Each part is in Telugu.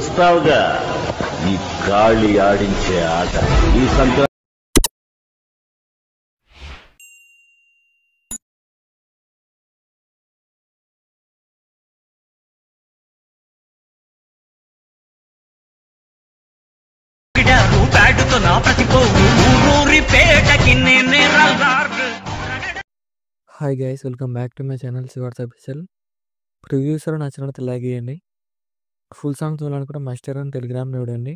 చూస్తావుగా ఈ గాలి ఆడించే ఆట. ఈ Sankranti hi guys, welcome back to my channel Shivars official. ప్రివ్యూస్లో నచ్చినట్టు లైక్ చేయండి. ఫుల్ సాంగ్ చూడాలనుకుంటే మస్టర్ అని టెలిగ్రామ్లో చూడండి.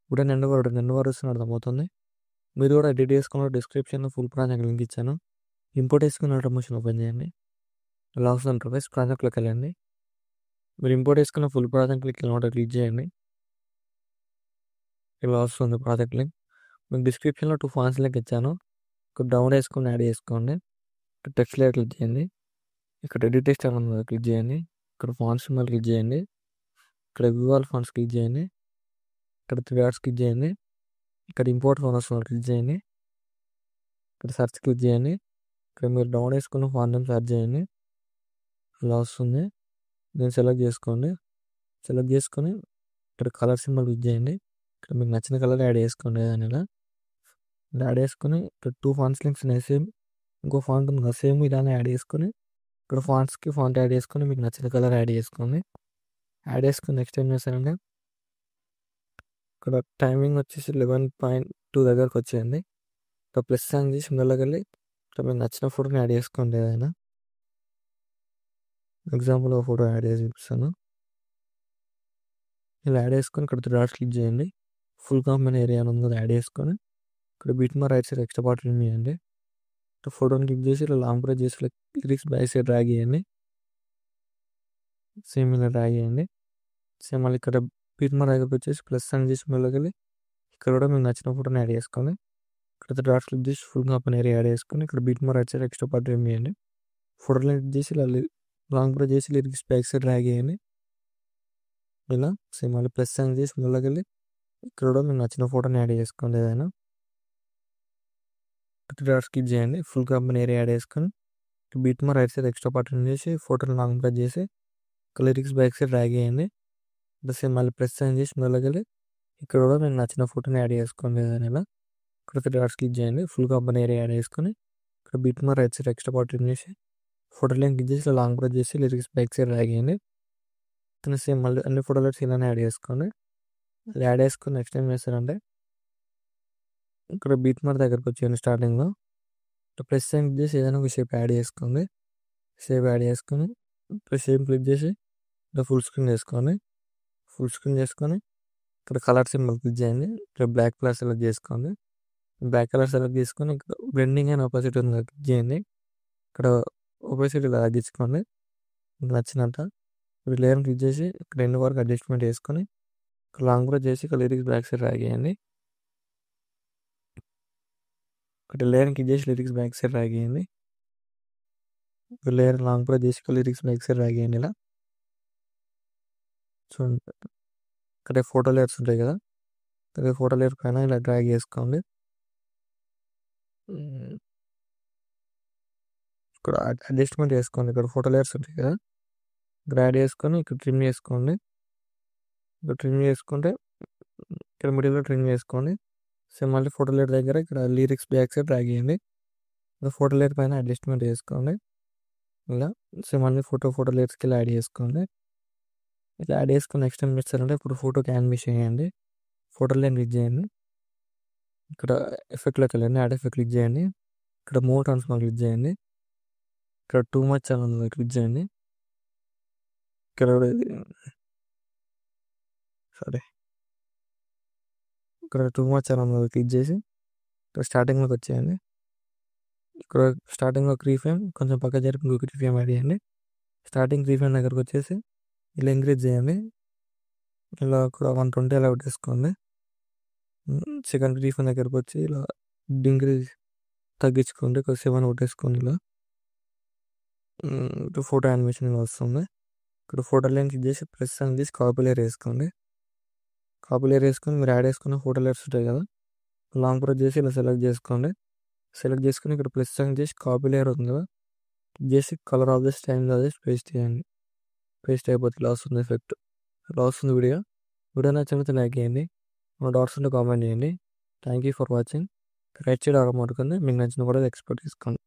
ఇప్పుడు నిండువారు వస్తున్న అర్థమవుతుంది. మీరు కూడా ఎడిట్ చేసుకున్న డిస్క్రిప్షన్లో ఫుల్ ప్రాజెక్ట్ లింక్ ఇచ్చాను. ఇంపోర్ట్ చేసుకున్న ప్రమోషన్ ఓపెన్ చేయండి. లాస్ట్ ఇంటర్ఫేస్ ప్రాజెక్ట్లోకి వెళ్ళండి. మీరు ఇంపోర్ట్ చేసుకున్న ఫుల్ ప్రాజెక్ట్ క్లిక్ చేయండి. ఇలా వస్తుంది ప్రాజెక్ట్ లింక్. మీకు డిస్క్రిప్షన్లో 2 ఫాంట్స్ లింక్ ఇచ్చాను. ఇక్కడ డౌన్ వేసుకొని యాడ్ చేసుకోండి. టెక్స్ట్ లేయర్ క్లిక్ చేయండి. ఇక్కడ ఎడిట్ టెక్స్ట్ మీద క్లిక్ చేయండి. ఇక్కడ ఫాంట్స్ మీద క్లిక్ చేయండి. ఇక్కడ వ్యూ ఆల్ ఫాంట్స్ క్లిక్ చేయండి. ఇక్కడ 3 డాట్స్ క్లిక్ చేయండి. ఇక్కడ ఇంపోర్ట్ ఫాంట్స్ మీద క్లిక్ చేయండి. ఇక్కడ సెర్చ్ క్లిక్ చేయండి. ఇక్కడ మీరు డౌన్ వేసుకున్న ఫాంట్ నేమ్ సెర్చ్ చేయండి. ఇలా వస్తుంది. దీన్ని సెలెక్ట్ చేసుకోండి. సెలెక్ట్ చేసుకొని ఇక్కడ కలర్ సింబల్ క్లిక్ చేయండి. ఇక్కడ మీకు నచ్చిన కలర్ యాడ్ చేసుకోండి. ఏదైనా ఇలా యాడ్ చేసుకొని ఇక్కడ 2 ఫాంట్స్ లింక్స్ ఉన్నాయి. సేమ్ ఇంకో ఫాంట్ ఉంది కదా, సేమ్ ఇలానే యాడ్ చేసుకొని ఇక్కడ ఫాంట్స్కి ఫాంట్ యాడ్ చేసుకొని మీకు నచ్చిన కలర్ యాడ్ చేసుకోండి. యాడ్ చేసుకుని నెక్స్ట్ ఏం చేస్తారంటే ఇక్కడ టైమింగ్ వచ్చేసి 11:2 దగ్గరకు వచ్చేయండి. ఇక్కడ ప్లస్ సైన్ చేసి వెళ్ళగలి ఇక్కడ మీకు నచ్చిన ఫోటోని యాడ్ చేసుకోండి. ఏదైనా ఎగ్జాంపుల్ ఒక ఫోటో యాడ్ చేసి చూపిస్తాను. ఇలా యాడ్ చేసుకొని ఇక్కడ 3 డాట్స్ క్లిక్ చేయండి. ఫుల్ కాంబినేషన్ ఏరియా ఉంది కదా, యాడ్ చేసుకొని ఇక్కడ బీట్ మా right side extra part remove చేయండి. ఫోటోని క్లిక్ చేసి ఇలా లాంగ్ ప్రెస్ చేసి లిరిక్స్ బ్యాక్ సైడ్ డ్రాగ్ చేయండి. సేమ్ ఇలా డ్రాగ్ చేయండి. సేమ్ మళ్ళీ ఇక్కడ బీట్ మా దగ్గరకు వచ్చేసి ప్లస్ అని చేసి వెళ్ళగలి ఇక్కడ కూడా మీకు నచ్చిన ఫోటోని యాడ్ చేసుకోండి. ఇక్కడ డాట్స్ క్లిక్ చేసి ఫుల్ కాంబినేషన్ ఏరియా యాడ్ చేసుకొని ఇక్కడ బీట్ మా right side extra part remove చేయండి. ఫోటోని క్లిక్ చేసి ఇలా లాంగ్ ప్రెస్ చేసి లిరిక్స్ బ్యాక్ సైడ్ డ్రాగ్ చేయండి. ఇలా సేమ్ మళ్ళీ ప్లస్ అని చేసి వెళ్ళగలి ఇక్కడ కూడా మీకు నచ్చిన ఫోటోని యాడ్ చేసుకోండి. ఏదైనా డాట్స్ క్లిక్ చేయండి. ఫుల్ కాంబినేషన్ ఏరియా యాడ్ చేసుకొని బీట్ మా రైట్ సైడ్ ఎక్స్ట్రా పార్ట్ చేసి ఫోటోని లాంగ్ ప్రెస్ చేసి లిరిక్స్ బ్యాక్ సైడ్ డ్రాగ్ చేయండి. సేమ్ మళ్ళీ ప్రెస్ సైన్ చేసి వెళ్ళగలి ఇక్కడ కూడా మీకు నచ్చిన ఫోటోని యాడ్ చేసుకోండి. ఏదైనా ఇలా ఇక్కడ డాట్స్ క్లిక్ చేయండి. ఫుల్ కాంబినేషన్ ఏరియా యాడ్ చేసుకొని ఇక్కడ బీట్ మా రైట్ సైడ్ ఎక్స్ట్రా పార్ట్ చేసి ఫోటో లింక్ క్లిక్ చేసి లాంగ్ ప్రెస్ చేసి లిరిక్స్ బ్యాక్ సైడ్ డ్రాగ్ చేయండి. సేమ్ మళ్ళీ అన్ని ఫోటోలు ఇలానే యాడ్ చేసుకోండి. యాడ్ చేసుకొని నెక్స్ట్ ఏం చేస్తారంటే ఇక్కడ బీట్ మార్ దగ్గరకు వచ్చేయండి. స్టార్టింగ్లో ప్రెస్ సైన్ క్లిక్ చేసి ఏదైనా ఒక షేప్ యాడ్ చేసుకోండి. షేప్ యాడ్ చేసుకొని షేప్ క్లిక్ చేసి ఇక్కడ ఫుల్ స్క్రీన్ చేసుకోండి. ఫుల్ స్క్రీన్ చేసుకొని ఇక్కడ కలర్ సింబల్ క్లిక్ చేయండి. ఇక్కడ బ్లాక్ కలర్ సెలెక్ట్ చేసుకోండి. బ్లాక్ కలర్ సెలెక్ట్ చేసుకొని ఇక్కడ బ్లెండింగ్ అండ్ ఆపోజిట్ ఉంది క్లిక్ చేయండి. ఇక్కడ ఆపోజిట్ ఇలా తగ్గించుకోండి నచ్చినట్టు. ఇప్పుడు లేయర్ క్లిక్ చేసి ఇక్కడ ఎండ్ వరకు అడ్జస్ట్మెంట్ చేసుకొని ఇక్కడ లాంగ్ ప్రెస్ చేసి ఇక్కడ లిరిక్స్ బ్యాక్ సైడ్ డ్రాగ్ చేయండి. ఇక్కడ లేయర్ క్లిక్ చేసి లిరిక్స్ బ్యాక్ సైడ్ డ్రాగ్ చేయండి. లేయర్ లాంగ్ ప్రెస్ చేసి లిరిక్స్ బ్యాక్ సైడ్ డ్రాగ్ చేయండి. ఇలా చూడండి ఇక్కడ ఫోటో లేయర్స్ ఉంటాయి కదా, ఇక్కడ ఫోటో లేయర్ పైన ఇలా డ్రాగ్ చేసుకోండి. ఇక్కడ అడ్జస్ట్మెంట్ చేసుకోండి. ఇక్కడ ఫోటో లేయర్స్ ఉంటాయి కదా, ఇక్కడ యాడ్ చేసుకొని ఇక్కడ ట్రిమ్ చేసుకోండి. ఇక్కడ ట్రిమ్ చేసుకుంటే ఇక్కడ మిడిల్లో ట్రిమ్ చేసుకోండి. సో మళ్ళీ ఫోటో లేయర్ దగ్గర ఇక్కడ లిరిక్స్ బ్యాక్ సైడ్ డ్రాగ్ చేయండి. ఫోటో లేయర్ పైన అడ్జస్ట్మెంట్ చేసుకోండి. ఇలా సో మళ్ళీ ఫోటో లేయర్స్కి ఇలా యాడ్ చేసుకోండి. ఇలా యాడ్ చేసుకుని నెక్స్ట్ ఏం చేస్తారంటే ఇప్పుడు ఫోటోకి యానిమేషన్ చేయండి. ఫోటో లేయర్ క్లిక్ చేయండి. ఇక్కడ ఎఫెక్ట్లోకి వెళ్ళండి. యాడ్ ఎఫెక్ట్ క్లిక్ చేయండి. ఇక్కడ మూవ్ ట్రాన్స్ఫార్మ్ క్లిక్ చేయండి. ఇక్కడ టూ మచ్ ఛానల్ క్లిక్ చేయండి. ఇక్కడ ఇక్కడ టూ మచ్ ఛానల్ క్లిక్ చేసి ఇక్కడ స్టార్టింగ్లోకి వచ్చేయండి. ఇక్కడ స్టార్టింగ్లో 3 ఫ్రేమ్ కొంచెం పక్క జరిపి ఇంకొక 3 ఫ్రేమ్ యాడ్ చేయండి. స్టార్టింగ్ 3 ఫ్రేమ్ దగ్గరకు వచ్చేసి ఇలా ఇంక్రీజ్ చేయండి. ఇలా కూడా 120 అలా పెట్టేసుకోండి. సెకండ్ 3 ఫ్రేమ్ దగ్గరకు వచ్చి ఇలా ఇంక్రీజ్ తగ్గించుకోండి. ఒక 7 కొట్టేసుకోండి. ఇలా ఫోటో యానిమేషన్ ఇలా వస్తుంది. ఇక్కడ ఫోటో లైన్ క్లిక్ చేసి ప్రెస్ అని తీసి కాపీ లేయర్ వేసుకోండి. కాపీ లేయర్ వేసుకొని మీరు యాడ్ చేసుకున్న ఫోటో లేయర్స్ ఉంటాయి కదా, లాంగ్ ప్రెస్ చేసి ఇలా సెలెక్ట్ చేసుకోండి. సెలెక్ట్ చేసుకుని ఇక్కడ ప్లస్ అని చేసి కాపీ లేయర్ ఉంది కదా, చేసి colour of the style paste చేయండి. పేస్ట్ అయిపోతే ఇలా వస్తుంది ఎఫెక్ట్. ఇలా వస్తుంది వీడియో. వీడియో నచ్చినట్లయితే లైక్ చేయండి, మన డౌట్స్ ఉంటే కామెంట్ చేయండి. Thank you for watching. Right side ఆరో ఉంటుంది, మీకు నచ్చిన కూడా ఎక్స్పోర్ట్ చేసుకోండి.